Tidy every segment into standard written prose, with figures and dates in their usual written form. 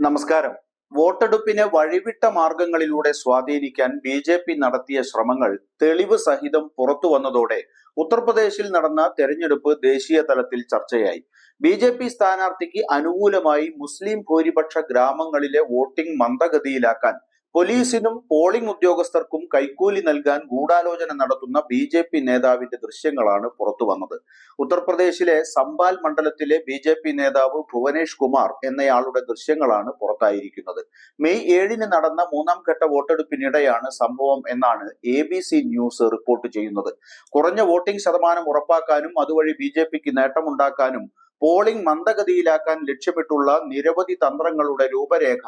നമസ്കാരം. വോട്ടെടുപ്പിനെ വഴിവിട്ട മാർഗങ്ങളിലൂടെ സ്വാധീനിക്കാൻ ബി.ജെ.പി. നടത്തിയ ശ്രമങ്ങൾ തെളിവ് സഹിതം പുറത്തുവന്നതോടെ ഉത്തർപ്രദേശിൽ നടന്ന തെരഞ്ഞെടുപ്പ് ദേശീയ തലത്തിൽ ചർച്ചയായി. ബി.ജെ.പി. സ്ഥാനാർത്ഥിക്ക് അനുകൂലമായി മുസ്ലിം ഭൂരിപക്ഷ ഗ്രാമങ്ങളിലെ വോട്ടിംഗ് മന്ദഗതിയിലാക്കാൻ പോലീസിനും പോളിംഗ് ഉദ്യോഗസ്ഥർക്കും കൈക്കൂലി നൽകാൻ ഗൂഢാലോചന നടത്തുന്ന ബി.ജെ.പി. നേതാവിന്റെ ദൃശ്യങ്ങളാണ് പുറത്തുവന്നത്. ഉത്തർപ്രദേശിലെ സംബാൽ മണ്ഡലത്തിലെ ബി.ജെ.പി. നേതാവ് ഭുവനേഷ് കുമാർ എന്നയാളുടെ ദൃശ്യങ്ങളാണ് പുറത്തായിരിക്കുന്നത്. മെയ് 7 നടന്ന മൂന്നാം ഘട്ട വോട്ടെടുപ്പിനിടെയാണ് സംഭവം എന്നാണ് ABC ന്യൂസ് റിപ്പോർട്ട് ചെയ്യുന്നത്. കുറഞ്ഞ വോട്ടിംഗ് ശതമാനം ഉറപ്പാക്കാനും അതുവഴി ബി.ജെ.പിക്ക് നേട്ടമുണ്ടാക്കാനും പോളിംഗ് മന്ദഗതിയിലാക്കാൻ ലക്ഷ്യമിട്ടുള്ള നിരവധി തന്ത്രങ്ങളുടെ രൂപരേഖ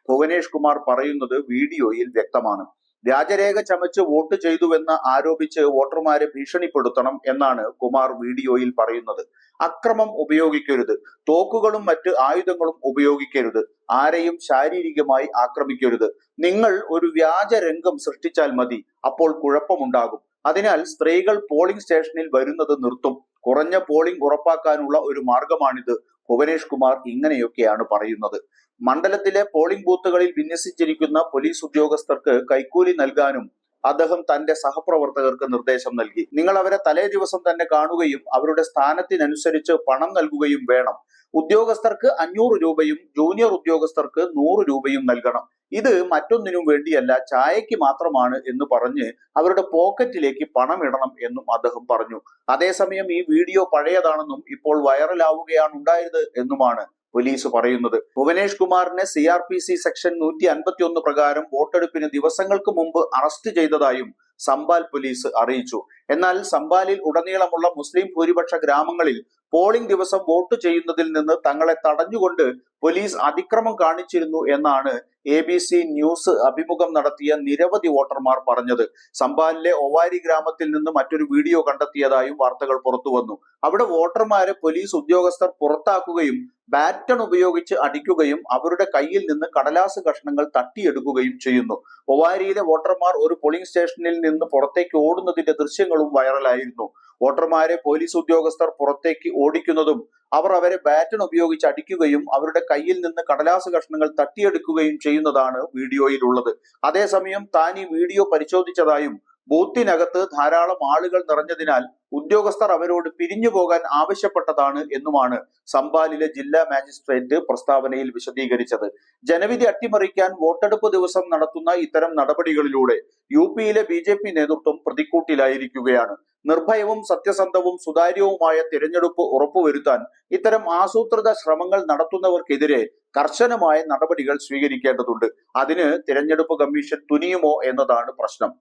ഭുവനേഷ് കുമാർ പറയുന്നത് വീഡിയോയിൽ വ്യക്തമാണ്. വ്യാജരേഖ ചമച്ച് വോട്ട് ചെയ്തുവെന്ന് ആരോപിച്ച് വോട്ടർമാരെ ഭീഷണിപ്പെടുത്തണം എന്നാണ് കുമാർ വീഡിയോയിൽ പറയുന്നത്. അക്രമം ഉപയോഗിക്കരുത്, തോക്കുകളും മറ്റ് ആയുധങ്ങളും ഉപയോഗിക്കരുത്, ആരെയും ശാരീരികമായി ആക്രമിക്കരുത്. നിങ്ങൾ ഒരു വ്യാജ രംഗം സൃഷ്ടിച്ചാൽ മതി, അപ്പോൾ കുഴപ്പമുണ്ടാകും. അതിനാൽ സ്ത്രീകൾ പോളിംഗ് സ്റ്റേഷനിൽ വരുന്നത് നിർത്തും. കുറഞ്ഞ പോളിംഗ് ഉറപ്പാക്കാനുള്ള ഒരു മാർഗമാണിത്. ഭുവനേഷ് കുമാർ ഇങ്ങനെയൊക്കെയാണ് പറയുന്നത്. മണ്ഡലത്തിലെ പോളിംഗ് ബൂത്തുകളിൽ വിന്യസിച്ചിരിക്കുന്ന പോലീസ് ഉദ്യോഗസ്ഥർക്ക് കൈക്കൂലി നൽകാനും അദ്ദേഹം തന്റെ സഹപ്രവർത്തകർക്ക് നിർദ്ദേശം നൽകി. നിങ്ങൾ അവരെ തലേ ദിവസം തന്നെ കാണുകയും അവരുടെ സ്ഥാനത്തിനനുസരിച്ച് പണം നൽകുകയും വേണം. ഉദ്യോഗസ്ഥർക്ക് 500 രൂപയും ജൂനിയർ ഉദ്യോഗസ്ഥർക്ക് 100 രൂപയും നൽകണം. ഇത് മറ്റൊന്നിനും വേണ്ടിയല്ല, ചായയ്ക്ക് മാത്രമാണ് എന്ന് പറഞ്ഞ് അവരുടെ പോക്കറ്റിലേക്ക് പണം ഇടണം എന്നും അദ്ദേഹം പറഞ്ഞു. അതേസമയം ഈ വീഡിയോ പഴയതാണെന്നും ഇപ്പോൾ വൈറലാവുകയാണ് ഉണ്ടായത് എന്നുമാണ് പോലീസ് പറയുന്നത്. ഭുവനേഷ് കുമാറിനെ CRPC സെക്ഷൻ 151 പ്രകാരം വോട്ടെടുപ്പിന് ദിവസങ്ങൾക്ക് മുമ്പ് അറസ്റ്റ് ചെയ്തതായും സംബാൽ പോലീസ് അറിയിച്ചു. എന്നാൽ സംബാലിൽ ഉടനീളമുള്ള മുസ്ലിം ഭൂരിപക്ഷ ഗ്രാമങ്ങളിൽ പോളിംഗ് ദിവസം വോട്ട് ചെയ്യുന്നതിൽ നിന്ന് തങ്ങളെ തടഞ്ഞുകൊണ്ട് പോലീസ് അതിക്രമം കാണിച്ചിരുന്നു എന്നാണ് ABC ന്യൂസ് അഭിമുഖം നടത്തിയ നിരവധി വോട്ടർമാർ പറഞ്ഞത്. സംബാലിലെ ഒവാരി ഗ്രാമത്തിൽ നിന്ന് മറ്റൊരു വീഡിയോ കണ്ടെത്തിയതായും വാർത്തകൾ പുറത്തുവന്നു. അവിടെ വോട്ടർമാരെ പോലീസ് ഉദ്യോഗസ്ഥർ പുറത്താക്കുകയും ബാറ്റൺ ഉപയോഗിച്ച് അടിക്കുകയും അവരുടെ കയ്യിൽ നിന്ന് കടലാസ് കഷ്ണങ്ങൾ തട്ടിയെടുക്കുകയും ചെയ്യുന്നു. ഒവാരിയിലെ വോട്ടർമാർ ഒരു പോളിംഗ് സ്റ്റേഷനിൽ നിന്ന് പുറത്തേക്ക് ഓടുന്നതിന്റെ ദൃശ്യങ്ങളും വൈറലായിരുന്നു. വോട്ടർമാരെ പോലീസ് ഉദ്യോഗസ്ഥർ പുറത്തേക്ക് ഓടിക്കുന്നതും അവർ അവരെ ബാറ്റൺ ഉപയോഗിച്ച് അടിക്കുകയും അവരുടെ കയ്യിൽ നിന്ന് കടലാസ് കഷ്ണങ്ങൾ തട്ടിയെടുക്കുകയും ചെയ്യുന്നതാണ് വീഡിയോയിലുള്ളത്. അതേസമയം താൻ ഈ വീഡിയോ പരിശോധിച്ചതായും ബൂത്തിനകത്ത് ധാരാളം ആളുകൾ നിറഞ്ഞതിനാൽ ഉദ്യോഗസ്ഥർ അവരോട് പിരിഞ്ഞു പോകാൻ ആവശ്യപ്പെട്ടതാണ് എന്നുമാണ് സംബാലിലെ ജില്ലാ മാജിസ്ട്രേറ്റ് പ്രസ്താവനയിൽ വിശദീകരിച്ചത്. ജനവിധി അട്ടിമറിക്കാൻ വോട്ടെടുപ്പ് ദിവസം നടത്തുന്ന ഇത്തരം നടപടികളിലൂടെ UPയിലെ ബി.ജെ.പി. നേതൃത്വം പ്രതിക്കൂട്ടിലായിരിക്കുകയാണ്. നിർഭയവും സത്യസന്ധവും സുതാര്യവുമായ തിരഞ്ഞെടുപ്പ് ഉറപ്പുവരുത്താൻ ഇത്തരം ആസൂത്രിത ശ്രമങ്ങൾ നടത്തുന്നവർക്കെതിരെ കർശനമായ നടപടികൾ സ്വീകരിക്കേണ്ടതുണ്ട്. അതിന് തിരഞ്ഞെടുപ്പ് കമ്മീഷൻ തുനിയുമോ എന്നതാണ് പ്രശ്നം.